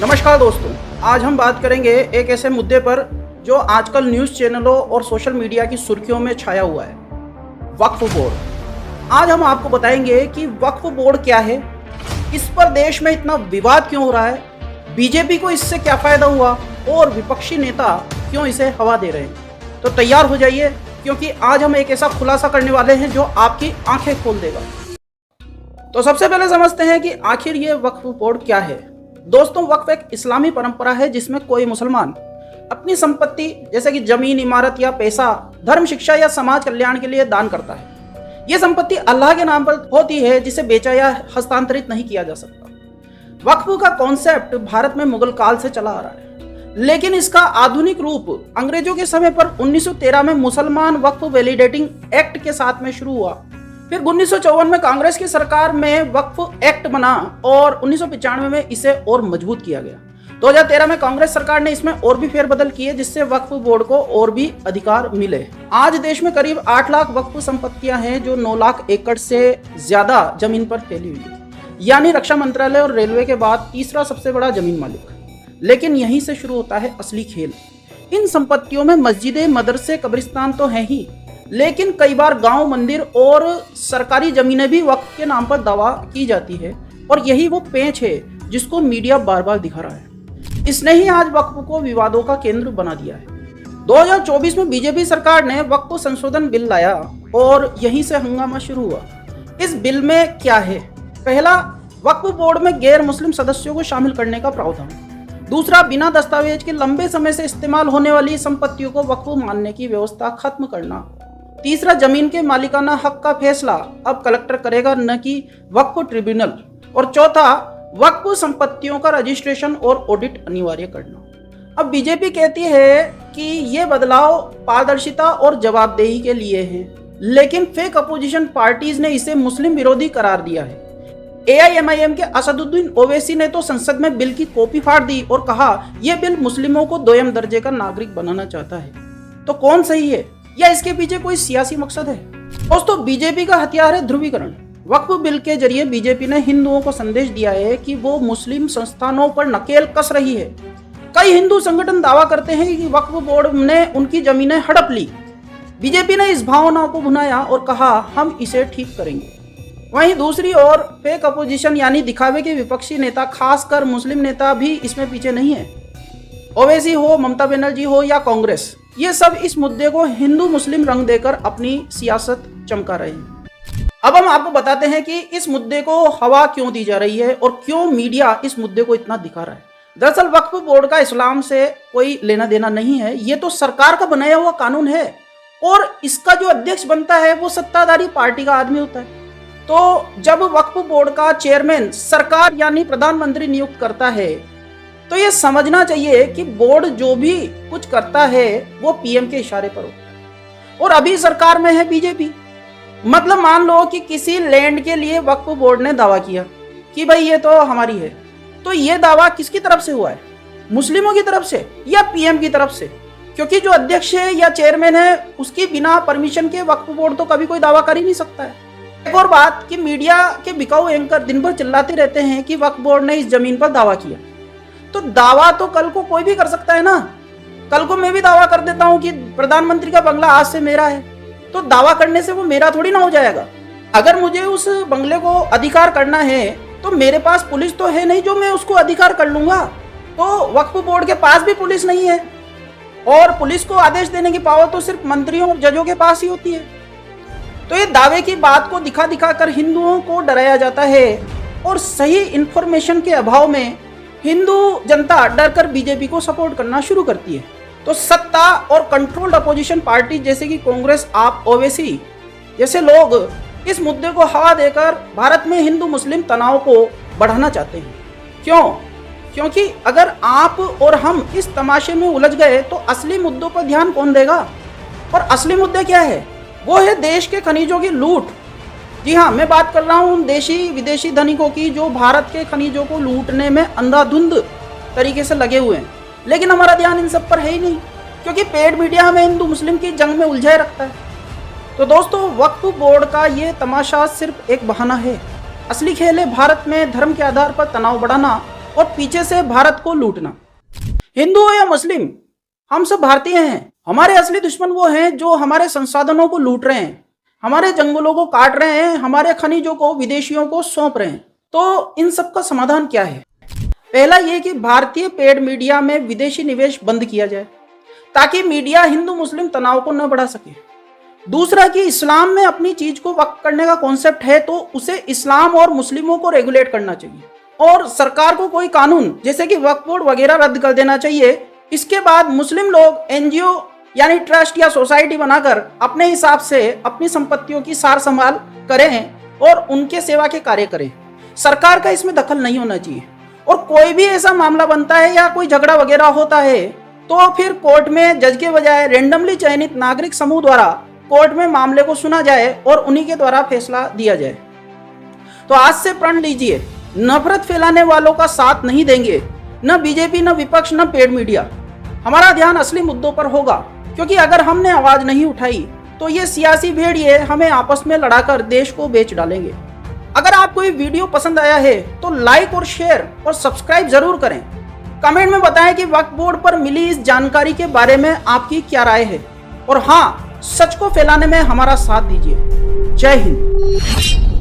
नमस्कार दोस्तों, आज हम बात करेंगे एक ऐसे मुद्दे पर जो आजकल न्यूज़ चैनलों और सोशल मीडिया की सुर्खियों में छाया हुआ है, वक्फ बोर्ड। आज हम आपको बताएंगे कि वक्फ बोर्ड क्या है, इस पर देश में इतना विवाद क्यों हो रहा है, बीजेपी को इससे क्या फ़ायदा हुआ और विपक्षी नेता क्यों इसे हवा दे रहे हैं। तो तैयार हो जाइए, क्योंकि आज हम एक ऐसा खुलासा करने वाले हैं जो आपकी आंखें खोल देगा। तो सबसे पहले समझते हैं कि आखिर ये वक्फ बोर्ड क्या है। दोस्तों, वक्फ एक इस्लामी परंपरा है जिसमें कोई मुसलमान अपनी संपत्ति जैसे कि जमीन, इमारत या पैसा धर्म, शिक्षा या समाज कल्याण के लिए दान करता है। यह संपत्ति अल्लाह के नाम पर होती है, जिसे बेचा या हस्तांतरित नहीं किया जा सकता। वक्फ का कॉन्सेप्ट भारत में मुगल काल से चला आ रहा है, लेकिन इसका आधुनिक रूप अंग्रेजों के समय पर 1913 में मुसलमान वक्फ वैलिडेटिंग एक्ट के साथ में शुरू हुआ। फिर 1954 में कांग्रेस की सरकार में वक्फ एक्ट बना और 1995 में इसे और मजबूत किया गया। 2013 में कांग्रेस सरकार ने इसमें और भी फेरबदल किए, जिससे वक्फ बोर्ड को और भी अधिकार मिले। आज देश में करीब 8 लाख वक्फ संपत्तियां हैं, जो 9 लाख एकड़ से ज्यादा जमीन पर फैली हुई है, यानी रक्षा मंत्रालय और रेलवे के बाद तीसरा सबसे बड़ा जमीन मालिक। लेकिन यहीं से शुरू होता है असली खेल। इन संपत्तियों में मस्जिदें, मदरसे, कब्रिस्तान तो हैं ही, लेकिन कई बार गांव, मंदिर और सरकारी जमीनें भी वक्फ के नाम पर दावा की जाती है, और यही वो पेंच है जिसको मीडिया बार बार दिखा रहा है। इसने ही आज वक्फ को विवादों का केंद्र बना दिया है। 2024 में बीजेपी सरकार ने वक्फ संशोधन बिल लाया और यहीं से हंगामा शुरू हुआ। इस बिल में क्या है? पहला, वक्फ बोर्ड में गैर मुस्लिम सदस्यों को शामिल करने का प्रावधान। दूसरा, बिना दस्तावेज के लंबे समय से इस्तेमाल होने वाली संपत्तियों को वक्फ मानने की व्यवस्था खत्म करना। तीसरा, जमीन के मालिकाना हक का फैसला अब कलेक्टर करेगा, न कि वक्फ ट्रिब्यूनल। और चौथा, वक्फ संपत्तियों का रजिस्ट्रेशन और ऑडिट अनिवार्य करना। अब बीजेपी कहती है कि ये बदलाव पारदर्शिता और जवाबदेही के लिए है, लेकिन फेक अपोजिशन पार्टीज ने इसे मुस्लिम विरोधी करार दिया है। AIMIM के असदुद्दीन ओवैसी ने तो संसद में बिल की कॉपी फाड़ दी और कहा यह बिल मुस्लिमों को दोयम दर्जे का नागरिक बनाना चाहता है। तो कौन सही है, या इसके पीछे कोई सियासी मकसद है? दोस्तों, बीजेपी का हथियार है ध्रुवीकरण। वक्फ बिल के जरिए बीजेपी ने हिंदुओं को संदेश दिया है कि वो मुस्लिम संस्थानों पर नकेल कस रही है। कई हिंदू संगठन दावा करते हैं कि वक्फ बोर्ड ने उनकी जमीनें हड़प ली। बीजेपी ने इस भावना को भुनाया और कहा हम इसे ठीक करेंगे। वहीं दूसरी ओर फेक अपोजिशन यानी दिखावे के विपक्षी नेता, खासकर मुस्लिम नेता भी इसमें पीछे नहीं है। ओवैसी हो, ममता बनर्जी हो या कांग्रेस, ये सब इस मुद्दे को हिंदू मुस्लिम रंग देकर अपनी सियासत चमका रहे हैं। अब हम आपको बताते हैं कि इस मुद्दे को हवा क्यों दी जा रही है और क्यों मीडिया इस मुद्दे को इतना दिखा रहा है। दरअसल वक्फ बोर्ड का इस्लाम से कोई लेना देना नहीं है, ये तो सरकार का बनाया हुआ कानून है, और इसका जो अध्यक्ष बनता है वो सत्ताधारी पार्टी का आदमी होता है। तो जब वक्फ बोर्ड का चेयरमैन सरकार यानी प्रधानमंत्री नियुक्त करता है, तो ये समझना चाहिए कि बोर्ड जो भी कुछ करता है वो पीएम के इशारे पर होता है, और अभी सरकार में है बीजेपी। मतलब मान लो कि किसी लैंड के लिए वक्फ बोर्ड ने दावा किया कि भाई ये तो हमारी है, तो ये दावा किसकी तरफ से हुआ है? मुस्लिमों की तरफ से या पीएम की तरफ से? क्योंकि जो अध्यक्ष है या चेयरमैन है उसकी बिना परमिशन के वक्फ बोर्ड तो कभी कोई दावा कर ही नहीं सकता है। एक और बात कि मीडिया के बिकाऊ एंकर दिन भर चिल्लाते रहते हैं कि वक्फ बोर्ड ने इस जमीन पर दावा किया, तो दावा तो कल को कोई भी कर सकता है ना। कल को मैं भी दावा कर देता हूं कि प्रधानमंत्री का बंगला आज से मेरा है, तो दावा करने से वो मेरा थोड़ी ना हो जाएगा। अगर मुझे उस बंगले को अधिकार करना है तो मेरे पास पुलिस तो है नहीं जो मैं उसको अधिकार कर लूंगा। तो वक्फ बोर्ड के पास भी पुलिस नहीं है, और पुलिस को आदेश देने की पावर तो सिर्फ मंत्रियों और जजों के पास ही होती है। तो ये दावे की बात को दिखा दिखा कर हिंदुओं को डराया जाता है, और सही इंफॉर्मेशन के अभाव में हिंदू जनता डरकर बीजेपी को सपोर्ट करना शुरू करती है। तो सत्ता और कंट्रोल्ड अपोजिशन पार्टी जैसे कि कांग्रेस, आप, ओवैसी जैसे लोग इस मुद्दे को हवा देकर भारत में हिंदू मुस्लिम तनाव को बढ़ाना चाहते हैं। क्यों? क्योंकि अगर आप और हम इस तमाशे में उलझ गए तो असली मुद्दों पर ध्यान कौन देगा? और असली मुद्दे क्या है? वो है देश के खनिजों की लूट। जी हाँ, मैं बात कर रहा हूँ देशी विदेशी धनिकों की, जो भारत के खनिजों को लूटने में अंधाधुंध तरीके से लगे हुए हैं। लेकिन हमारा ध्यान इन सब पर है ही नहीं, क्योंकि पेड मीडिया हमें हिंदू मुस्लिम की जंग में उलझाए रखता है। तो दोस्तों, वक्फ बोर्ड का ये तमाशा सिर्फ एक बहाना है। असली खेल है भारत में धर्म के आधार पर तनाव बढ़ाना और पीछे से भारत को लूटना। हिंदू हो या मुस्लिम, हम सब भारतीय हैं। हमारे असली दुश्मन वो हैं जो हमारे संसाधनों को लूट रहे हैं, हमारे जंगलों को काट रहे हैं, हमारे खनिजों को विदेशियों को सौंप रहे हैं। तो इन सब का समाधान क्या है? पहला ये कि भारतीय पेड मीडिया में विदेशी निवेश बंद किया जाए ताकि मीडिया हिंदू मुस्लिम तनाव को न बढ़ा सके। दूसरा कि इस्लाम में अपनी चीज को वक्फ करने का कॉन्सेप्ट है तो उसे इस्लाम और मुस्लिमों को रेगुलेट करना चाहिए और सरकार को कोई कानून जैसे कि वक्फ बोर्ड वगैरह रद्द कर देना चाहिए। इसके बाद मुस्लिम लोग एनजीओ यानी ट्रस्ट या सोसाइटी बनाकर अपने हिसाब से अपनी संपत्तियों की सार संभाल करें और उनके सेवा के कार्य करें। सरकार का इसमें दखल नहीं होना चाहिए और कोई भी ऐसा मामला बनता है या कोई झगड़ा वगैरह होता है तो फिर कोर्ट में जज के बजाय रेंडमली चयनित नागरिक समूह द्वारा कोर्ट में मामले को सुना जाए और उन्हीं के द्वारा फैसला दिया जाए। तो आज से प्रण लीजिए, नफरत फैलाने वालों का साथ नहीं देंगे, न बीजेपी, न विपक्ष, न पेड मीडिया। हमारा ध्यान असली मुद्दों पर होगा, क्योंकि अगर हमने आवाज नहीं उठाई तो ये सियासी भेड़िए हमें आपस में लड़ाकर देश को बेच डालेंगे। अगर आपको ये वीडियो पसंद आया है तो लाइक और शेयर और सब्सक्राइब जरूर करें। कमेंट में बताएं कि वक्फ बोर्ड पर मिली इस जानकारी के बारे में आपकी क्या राय है और हाँ, सच को फैलाने में हमारा साथ दीजिए। जय हिंद।